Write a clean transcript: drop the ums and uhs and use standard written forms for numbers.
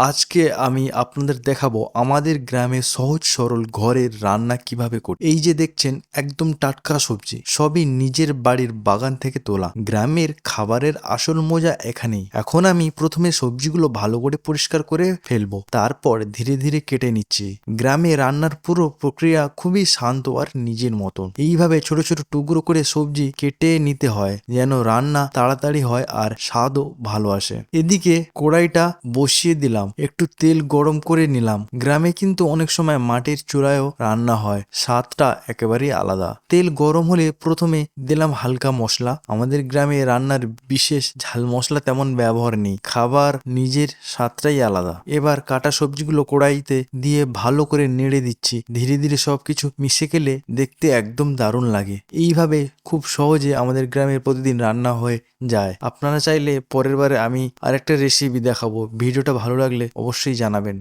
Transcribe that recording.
আজকে আমি আপনাদের দেখাবো আমাদের গ্রামে সহজ সরল ঘরের রান্না কিভাবে করি। এই যে দেখছেন একদম টাটকা সবজি, সবই নিজের বাড়ির বাগান থেকে তোলা। গ্রামের খাবারের আসল মজা এখানেই। এখন আমি প্রথমে সবজিগুলো ভালো করে পরিষ্কার করে ফেলবো, তারপর ধীরে ধীরে কেটে নিচ্ছি। গ্রামে রান্নার পুরো প্রক্রিয়া খুবই শান্ত আর নিজের মতন। এইভাবে ছোট ছোট টুকরো করে সবজি কেটে নিতে হয় যেন রান্না তাড়াতাড়ি হয় আর স্বাদও ভালো আসে। এদিকে কড়াইটা বসিয়ে দিলাম, একটু তেল গরম করে নিলাম। গ্রামে কিন্তু অনেক সময় মাটির চুলায়ও রান্না হয়, স্বাদটা একেবারেই আলাদা। তেল গরম হলে প্রথমে দিলাম হালকা মশলা। আমাদের গ্রামে রান্নার বিশেষ ঝাল মশলা তেমন ব্যবহার নেই, খাবার নিজের স্বাদটাই আলাদা। এবার কাটা সবজিগুলো কড়াইতে দিয়ে ভালো করে নেড়ে দিচ্ছি। ধীরে ধীরে সবকিছু মিশে গেলে দেখতে একদম দারুণ লাগে। এইভাবে খুব সহজে আমাদের গ্রামের প্রতিদিন রান্না হয়ে যায়। আপনারা চাইলে পরের বারে আমি আরেকটা রেসিপি দেখাবো। ভিডিওটা ভালো লাগলে অবশ্যই জানাবেন।